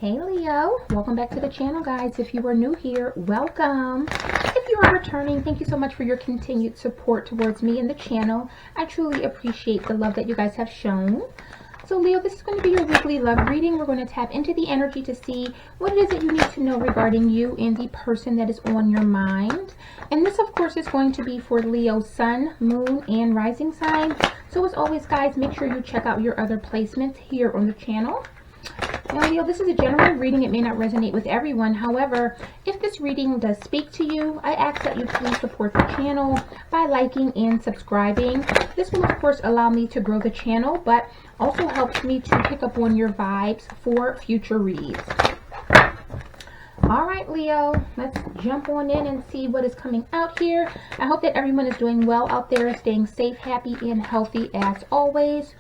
Hey Leo, welcome back to the channel, guys. If you are new here, welcome. If you are returning, thank you so much for your continued support towards me and the channel. I truly appreciate the love that you guys have shown. So Leo, this is going to be your weekly love reading. We're going to tap into the energy to see what it is that you need to know regarding you and the person that is on your mind. And this, of course, is going to be for Leo sun, moon, and rising sign. So as always, guys, make sure you check out your other placements here on the channel. Now, Leo, this is a general reading. It may not resonate with everyone. However, if this reading does speak to you, I ask that you please support the channel by liking and subscribing. This will, of course, allow me to grow the channel, but also helps me to pick up on your vibes for future reads. All right, Leo, let's jump on in and see what is coming out here. I hope that everyone is doing well out there, staying safe, happy, and healthy as always.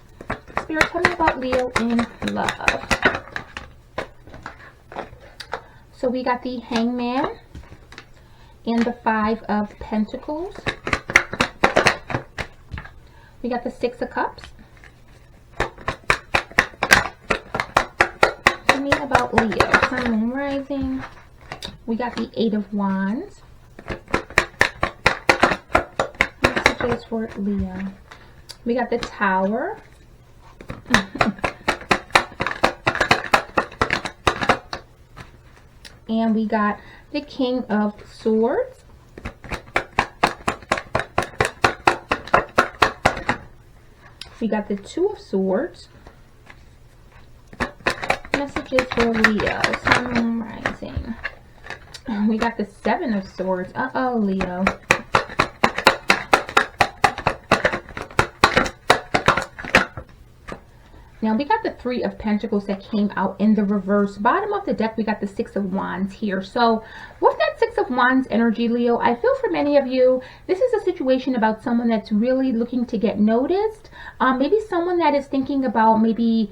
Spirit, tell me about Leo in love. So we got the Hangman and the Five of Pentacles. We got the Six of Cups. Tell me about Leo, Sun, Moon, Rising. We got the Eight of Wands. Messages for Leo. We got the Tower. And we got the King of Swords. We got the Two of Swords. Messages for Leo, Sun, Moon, Rising. We got the Seven of Swords. Uh-oh, Leo. Now, we got the Three of Pentacles that came out in the reverse. Bottom of the deck, we got the Six of Wands here. So, with that Six of Wands energy, Leo, I feel for many of you, this is a situation about someone that's really looking to get noticed. Maybe someone that is thinking about maybe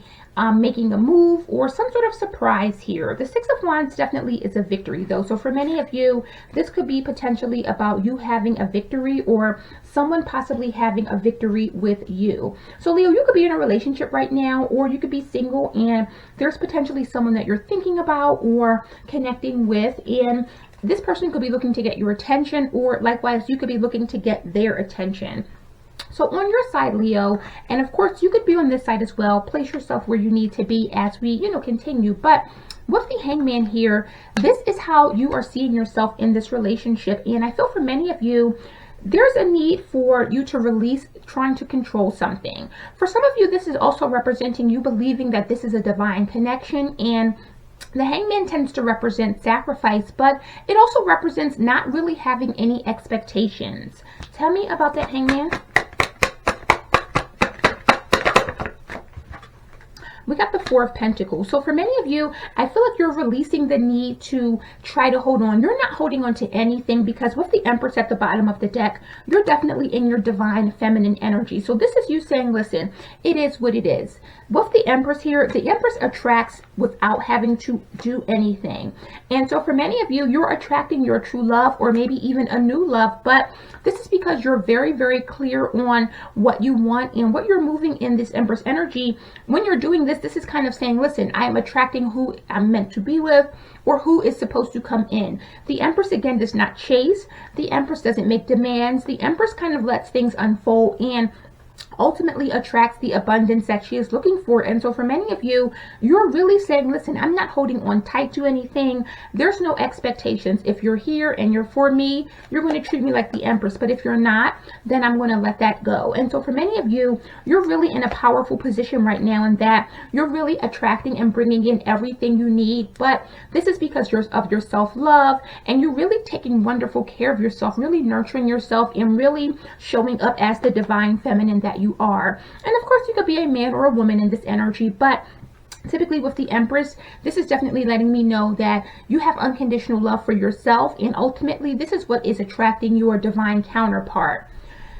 making a move or some sort of surprise here. The Six of Wands definitely is a victory, though. So for many of you, this could be potentially about you having a victory or someone possibly having a victory with you. So Leo, you could be in a relationship right now, or you could be single and there's potentially someone that you're thinking about or connecting with, and this person could be looking to get your attention, or likewise, you could be looking to get their attention. So on your side, Leo, and of course you could be on this side as well, place yourself where you need to be as we, continue. But with the Hangman here, this is how you are seeing yourself in this relationship. And I feel for many of you, there's a need for you to release trying to control something. For some of you, this is also representing you believing that this is a divine connection, and the Hangman tends to represent sacrifice, but it also represents not really having any expectations. Tell me about that, Hangman. We got the Four of Pentacles. So for many of you, I feel like you're releasing the need to try to hold on. You're not holding on to anything, because with the Empress at the bottom of the deck, you're definitely in your divine feminine energy. So this is you saying, listen, it is what it is. With the Empress here, the Empress attracts without having to do anything. And so for many of you, you're attracting your true love, or maybe even a new love, but this is because you're very, very clear on what you want and what you're moving in this Empress energy. When you're doing this, this is kind of saying, listen, I am attracting who I'm meant to be with, or who is supposed to come in. The Empress, again, does not chase. The Empress doesn't make demands. The Empress kind of lets things unfold and ultimately attracts the abundance that she is looking for. And so for many of you, you're really saying, listen, I'm not holding on tight to anything. There's no expectations. If you're here and you're for me, you're going to treat me like the Empress. But if you're not, then I'm going to let that go. And so for many of you, you're really in a powerful position right now, in that you're really attracting and bringing in everything you need. But this is because of your self-love, and you're really taking wonderful care of yourself, really nurturing yourself, and really showing up as the divine feminine that you are. And of course, you could be a man or a woman in this energy, but typically with the Empress, this is definitely letting me know that you have unconditional love for yourself, and ultimately this is what is attracting your divine counterpart.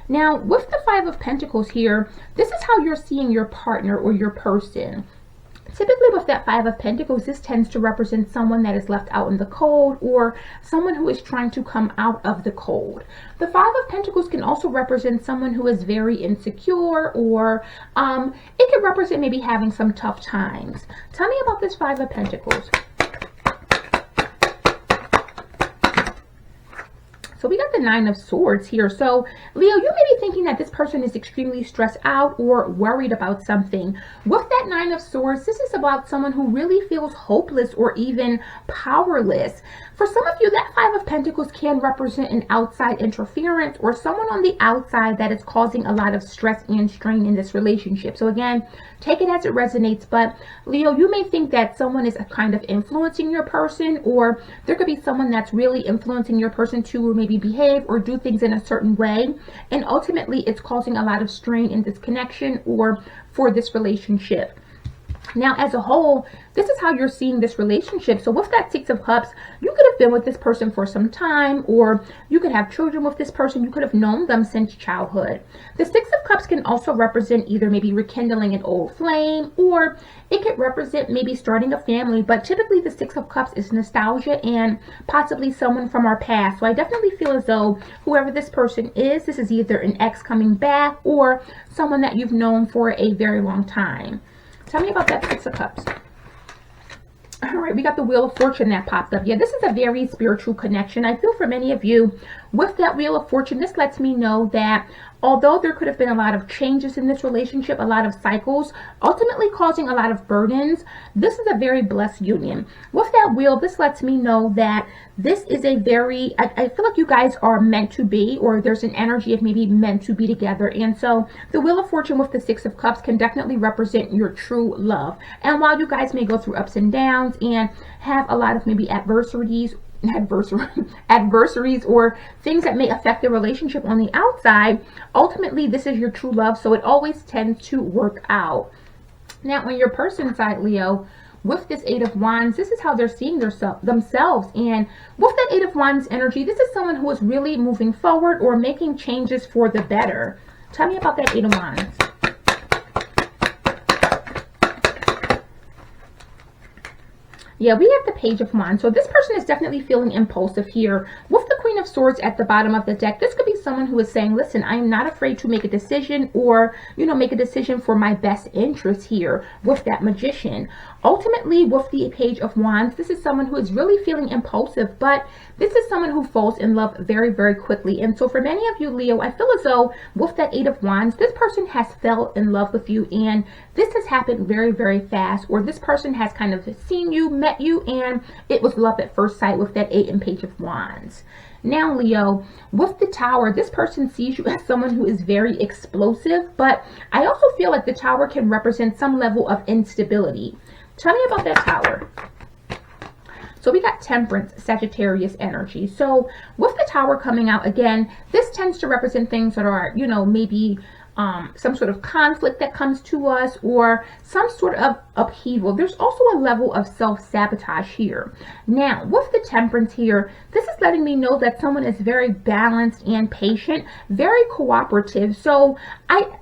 Now, with the Five of Pentacles here, this is how you're seeing your partner or your person. Typically with that Five of Pentacles, this tends to represent someone that is left out in the cold or someone who is trying to come out of the cold. The Five of Pentacles can also represent someone who is very insecure, or it can represent maybe having some tough times. Tell me about this Five of Pentacles. So we got the Nine of Swords here. So Leo, you may be thinking that this person is extremely stressed out or worried about something. With that Nine of Swords, this is about someone who really feels hopeless or even powerless. For some of you, that Five of Pentacles can represent an outside interference or someone on the outside that is causing a lot of stress and strain in this relationship. So again, take it as it resonates. But Leo, you may think that someone is kind of influencing your person, or there could be someone that's really influencing your person to maybe behave or do things in a certain way. And ultimately, it's causing a lot of strain in this connection or for this relationship. Now, as a whole, this is how you're seeing this relationship. So with that Six of Cups, you could have been with this person for some time, or you could have children with this person. You could have known them since childhood. The Six of Cups can also represent either maybe rekindling an old flame, or it could represent maybe starting a family. But typically the Six of Cups is nostalgia and possibly someone from our past. So I definitely feel as though whoever this person is, this is either an ex coming back or someone that you've known for a very long time. Tell me about that Six of Cups. All right, we got the Wheel of Fortune that popped up. Yeah, this is a very spiritual connection. I feel for many of you, with that Wheel of Fortune, this lets me know that although there could have been a lot of changes in this relationship, a lot of cycles, ultimately causing a lot of burdens, this is a very blessed union. With that wheel, this lets me know that this is a very, I feel like you guys are meant to be, or there's an energy of maybe meant to be together. And so the Wheel of Fortune with the Six of Cups can definitely represent your true love. And while you guys may go through ups and downs and have a lot of maybe adversities or things that may affect the relationship on the outside, ultimately this is your true love, so it always tends to work out. Now on your person's side, Leo, with this Eight of Wands, this is how they're seeing themselves. And with that Eight of Wands energy, this is someone who is really moving forward or making changes for the better. Tell me about that Eight of Wands. Yeah, we have the Page of Wands. So this person is definitely feeling impulsive here. With the Queen of Swords at the bottom of the deck, this could be someone who is saying, listen, I'm not afraid to make a decision, or, you know, make a decision for my best interest here with that Magician. Ultimately, with the Page of Wands, this is someone who is really feeling impulsive, but this is someone who falls in love very, very quickly. And so for many of you, Leo, I feel as though with that Eight of Wands, this person has fell in love with you, and this has happened very, very fast, or this person has kind of seen you, met you, and it was love at first sight with that Eight and Page of Wands. Now, Leo, with the Tower, this person sees you as someone who is very explosive, but I also feel like the Tower can represent some level of instability. Tell me about that Tower. So we got Temperance, Sagittarius energy. So with the Tower coming out, again, this tends to represent things that are, you know, maybe some sort of conflict that comes to us, or some sort of upheaval. There's also a level of self-sabotage here. Now, with the Temperance here, this is letting me know that someone is very balanced and patient, very cooperative. So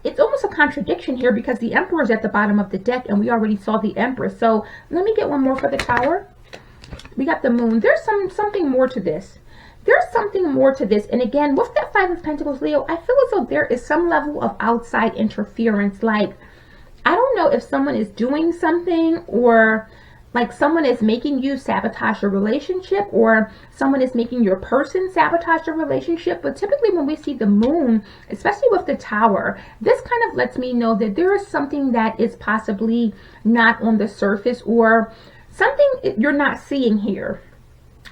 it's almost a contradiction here, because the Emperor is at the bottom of the deck, and we already saw the Empress. So let me get one more for the Tower. We got the Moon. There's something more to this. There's something more to this. And again, with that Five of Pentacles, Leo, I feel as though there is some level of outside interference. Like, I don't know if someone is doing something, or like someone is making you sabotage a relationship, or someone is making your person sabotage a relationship. But typically when we see the Moon, especially with the Tower, this kind of lets me know that there is something that is possibly not on the surface, or something you're not seeing here.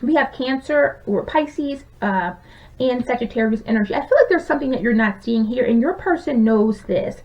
We have Cancer or Pisces and Sagittarius energy. I feel like there's something that you're not seeing here, and your person knows this.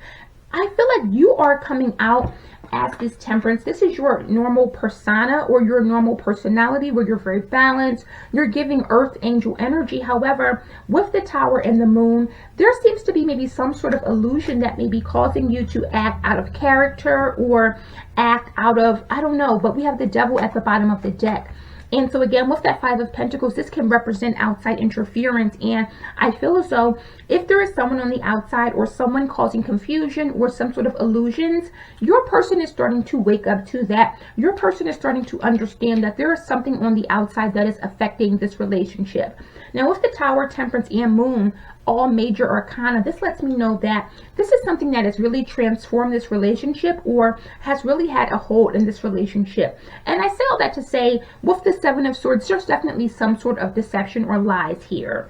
I feel like you are coming out as this Temperance. This is your normal persona, or your normal personality, where you're very balanced. You're giving Earth Angel energy. However, with the Tower and the Moon, there seems to be maybe some sort of illusion that may be causing you to act out of character, or act out of, I don't know, but we have the Devil at the bottom of the deck. And so again, with that Five of Pentacles, this can represent outside interference. And I feel as though if there is someone on the outside or someone causing confusion or some sort of illusions, your person is starting to wake up to that. Your person is starting to understand that there is something on the outside that is affecting this relationship. Now with the Tower, Temperance, and Moon, all major arcana, this lets me know that this is something that has really transformed this relationship or has really had a hold in this relationship. And I say all that to say, with the Seven of Swords, there's definitely some sort of deception or lies here.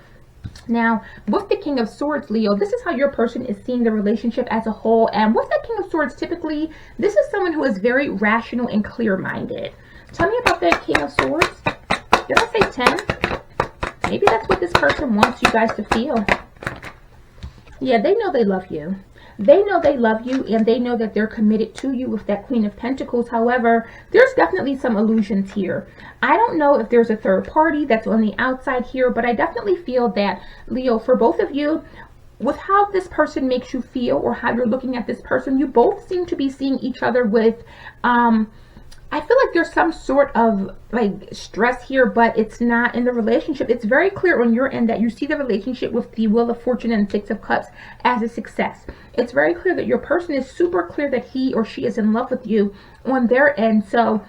Now, with the King of Swords, Leo, this is how your person is seeing the relationship as a whole. And with that King of Swords, typically, this is someone who is very rational and clear-minded. Tell me about that King of Swords. Did I say 10? Maybe that's what this person wants you guys to feel. Yeah, they know they love you. They know they love you, and they know that they're committed to you with that Queen of Pentacles. However, there's definitely some illusions here. I don't know if there's a third party that's on the outside here, but I definitely feel that, Leo, for both of you, with how this person makes you feel or how you're looking at this person, you both seem to be seeing each other with, I feel like there's some sort of like stress here, but it's not in the relationship. It's very clear on your end that you see the relationship with the Wheel of Fortune and Six of Cups as a success. It's very clear that your person is super clear that he or she is in love with you on their end. So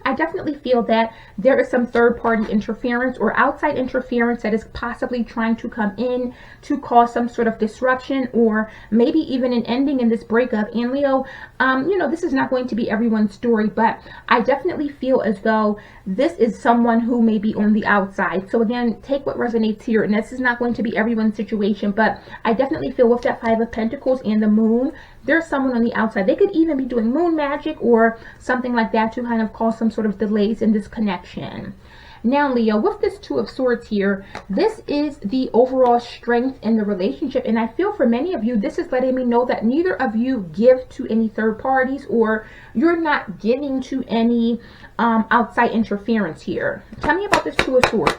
I definitely feel that there is some third-party interference or outside interference that is possibly trying to come in to cause some sort of disruption or maybe even an ending in this breakup. And Leo, you know, this is not going to be everyone's story, but I definitely feel as though this is someone who may be on the outside. So again, take what resonates here. And this is not going to be everyone's situation, but I definitely feel with that Five of Pentacles and the Moon, there's someone on the outside. They could even be doing moon magic or something like that to kind of cause some sort of delays in this connection. Now, Leo, with this Two of Swords here, this is the overall strength in the relationship. And I feel for many of you, this is letting me know that neither of you give to any third parties or you're not giving to any outside interference here. Tell me about this Two of Swords.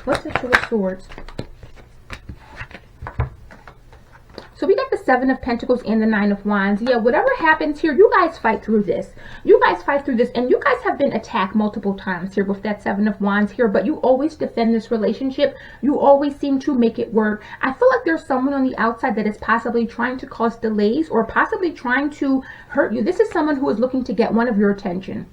What's the Two of Swords? So we got the Seven of Pentacles and the Nine of Wands. Yeah, whatever happens here, you guys fight through this. You guys fight through this, and you guys have been attacked multiple times here with that Seven of Wands here, but you always defend this relationship. You always seem to make it work. I feel like there's someone on the outside that is possibly trying to cause delays or possibly trying to hurt you. This is someone who is looking to get one of your attention.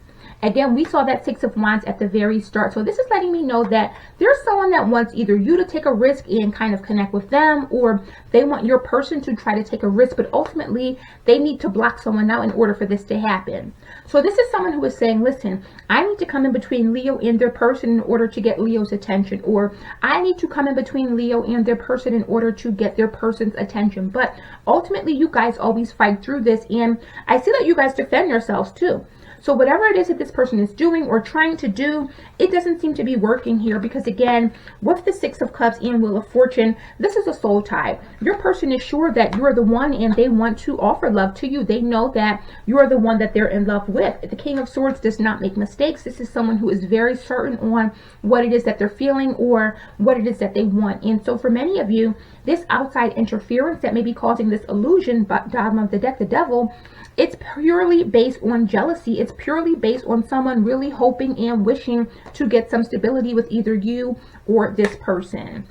Again, we saw that Six of Wands at the very start. So this is letting me know that there's someone that wants either you to take a risk and kind of connect with them, or they want your person to try to take a risk, but ultimately they need to block someone out in order for this to happen. So this is someone who is saying, listen, I need to come in between Leo and their person in order to get Leo's attention, or I need to come in between Leo and their person in order to get their person's attention. But ultimately, you guys always fight through this, and I see that you guys defend yourselves too. So whatever it is that this person is doing or trying to do, it doesn't seem to be working here because, again, with the Six of Cups and Wheel of Fortune, this is a soul tie. Your person is sure that you're the one and they want to offer love to you. They know that you're the one that they're in love with. The King of Swords does not make mistakes. This is someone who is very certain on what it is that they're feeling or what it is that they want. And so for many of you, this outside interference that may be causing this illusion, bottom of the deck, the Devil, it's purely based on jealousy. It's purely based on someone really hoping and wishing to get some stability with either you or this person.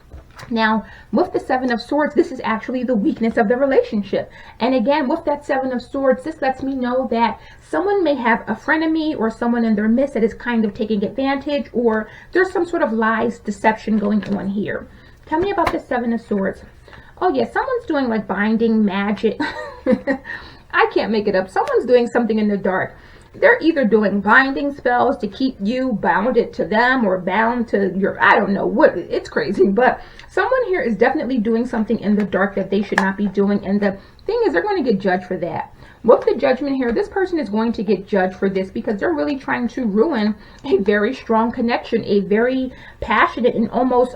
Now, with the Seven of Swords, this is actually the weakness of the relationship. And again, with that Seven of Swords, this lets me know that someone may have a frenemy or someone in their midst that is kind of taking advantage, or there's some sort of lies, deception going on here. Tell me about the Seven of Swords. Oh yeah, someone's doing like binding magic. I can't make it up. Someone's doing something in the dark. They're either doing binding spells to keep you bounded to them or bound to your, I don't know what, it's crazy. But someone here is definitely doing something in the dark that they should not be doing. And the thing is, they're going to get judged for that. With the Judgment here, this person is going to get judged for this because they're really trying to ruin a very strong connection, a very passionate and almost,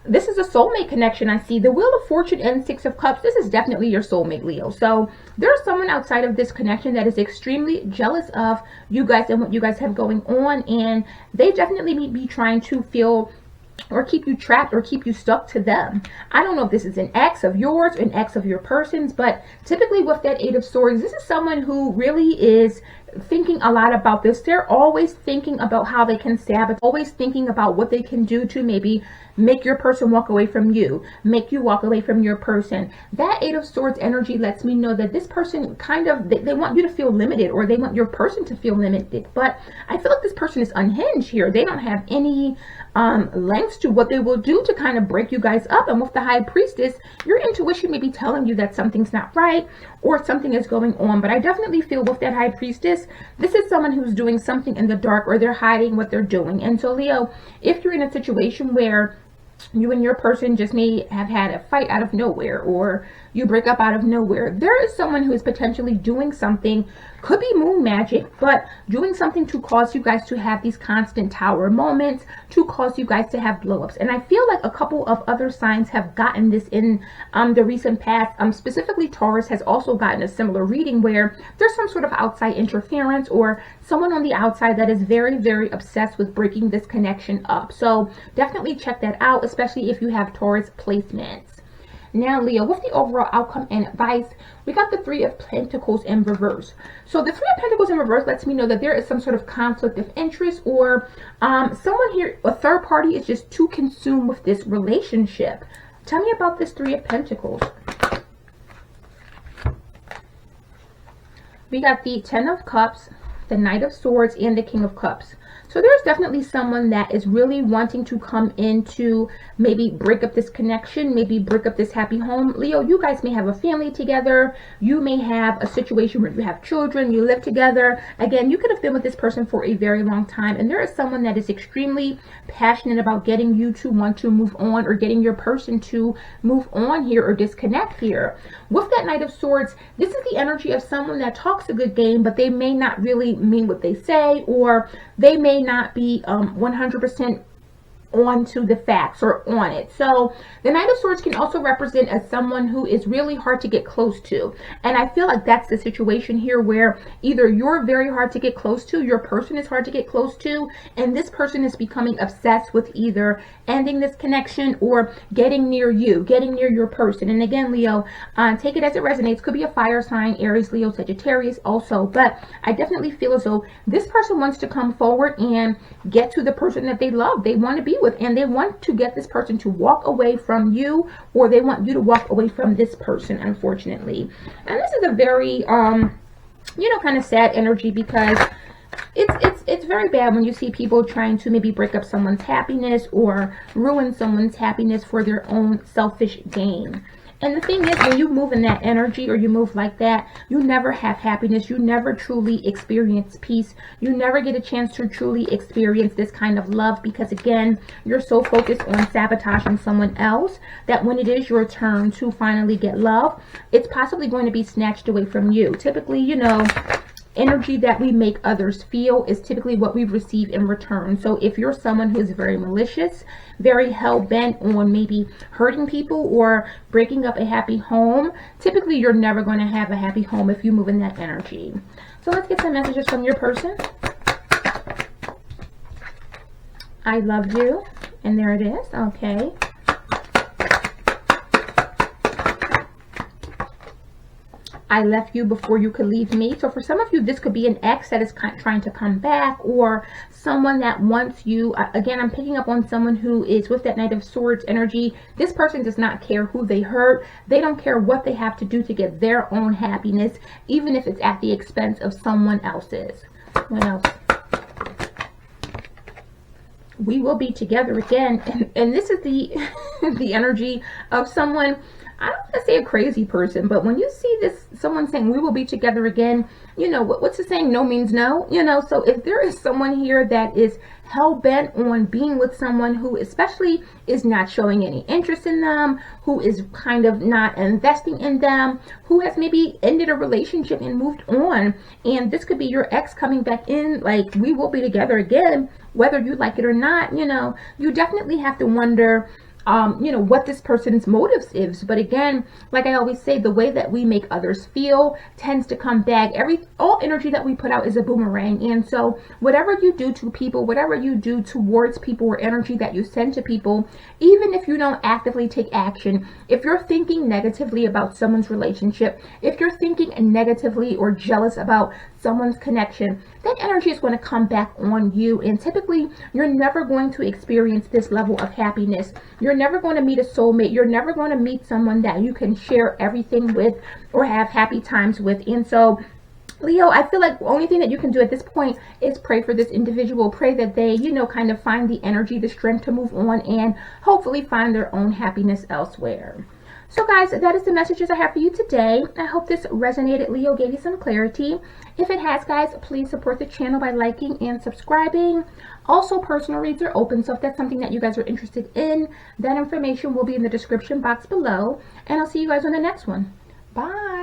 this is a soulmate connection. I see the Wheel of Fortune and Six of Cups. This is definitely your soulmate, Leo. So there's someone outside of this connection that is extremely jealous of you guys and what you guys have going on. And they definitely may be trying to feel or keep you trapped or keep you stuck to them. I don't know if this is an ex of yours, an ex of your person's, but typically with that Eight of Swords, this is someone who really is thinking a lot about this. They're always thinking about how they can sabotage, always thinking about what they can do to maybe make your person walk away from you, make you walk away from your person. That Eight of Swords energy lets me know that this person kind of, they want you to feel limited, or they want your person to feel limited. But I feel like this person is unhinged here. They don't have any lengths to what they will do to kind of break you guys up. And with the High Priestess, your intuition may be telling you that something's not right or something is going on. But I definitely feel with that High Priestess, this is someone who's doing something in the dark, or they're hiding what they're doing. And so Leo, if you're in a situation where you and your person just may have had a fight out of nowhere, or you break up out of nowhere, there is someone who is potentially doing something, could be moon magic, but doing something to cause you guys to have these constant tower moments, to cause you guys to have blow-ups. And I feel like a couple of other signs have gotten this in the recent past. Specifically Taurus has also gotten a similar reading where there's some sort of outside interference, or someone on the outside that is very, very obsessed with breaking this connection up. So definitely check that out, especially if you have Taurus placements. Now, Leo, with the overall outcome and advice, we got the Three of Pentacles in reverse. So the Three of Pentacles in reverse lets me know that there is some sort of conflict of interest, or someone here, a third party, is just too consumed with this relationship. Tell me about this Three of Pentacles. We got the Ten of Cups, the Knight of Swords, and the King of Cups. So there's definitely someone that is really wanting to come in to maybe break up this connection, maybe break up this happy home. Leo, you guys may have a family together. You may have a situation where you have children, you live together. Again, you could have been with this person for a very long time, and there is someone that is extremely passionate about getting you to want to move on, or getting your person to move on here or disconnect here. With that Knight of Swords, this is the energy of someone that talks a good game, but they may not really mean what they say, or they may not be 100% onto the facts or on it. So the Knight of Swords can also represent as someone who is really hard to get close to. And I feel like that's the situation here, where either you're very hard to get close to, your person is hard to get close to, and this person is becoming obsessed with either ending this connection or getting near you, getting near your person. And again, Leo, take it as it resonates. Could be a fire sign, Aries, Leo, Sagittarius also. But I definitely feel as though this person wants to come forward and get to the person that they love, they want to be with, and they want to get this person to walk away from you, or they want you to walk away from this person, unfortunately. And this is a very kind of sad energy, because it's very bad when you see people trying to maybe break up someone's happiness or ruin someone's happiness for their own selfish gain. And the thing is, when you move in that energy, or you move like that, you never have happiness. You never truly experience peace. You never get a chance to truly experience this kind of love, because again, you're so focused on sabotaging someone else that when it is your turn to finally get love, it's possibly going to be snatched away from you. Typically, energy that we make others feel is typically what we receive in return. So if you're someone who's very malicious, very hell-bent on maybe hurting people or breaking up a happy home, typically you're never going to have a happy home if you move in that energy. So let's get some messages from your person. I love you. And there it is. Okay. I left you before you could leave me. So for some of you, this could be an ex that is trying to come back, or someone that wants you. Again, I'm picking up on someone who is with that Knight of Swords energy. This person does not care who they hurt. They don't care what they have to do to get their own happiness, even if it's at the expense of someone else's. What else? We will be together again. And this is the the energy of someone, I don't want to say a crazy person, but when you see this, someone saying we will be together again, what's the saying? No means no. So if there is someone here that is hell-bent on being with someone who especially is not showing any interest in them, who is kind of not investing in them, who has maybe ended a relationship and moved on, and this could be your ex coming back in, like, we will be together again, whether you like it or not, you definitely have to wonder, you know, what this person's motives is. But again, like I always say, the way that we make others feel tends to come back. All energy that we put out is a boomerang. And so whatever you do to people, whatever you do towards people, or energy that you send to people, even if you don't actively take action, if you're thinking negatively about someone's relationship, if you're thinking negatively or jealous about someone's connection, that energy is going to come back on you. And typically, you're never going to experience this level of happiness. You're never going to meet a soulmate. You're never going to meet someone that you can share everything with or have happy times with. And so, Leo, I feel like the only thing that you can do at this point is pray for this individual. Pray that they, you know, kind of find the energy, the strength to move on, and hopefully find their own happiness elsewhere. So guys, that is the messages I have for you today. I hope this resonated, Leo, gave you some clarity. If it has, guys, please support the channel by liking and subscribing. Also, personal reads are open, so if that's something that you guys are interested in, that information will be in the description box below. And I'll see you guys on the next one. Bye.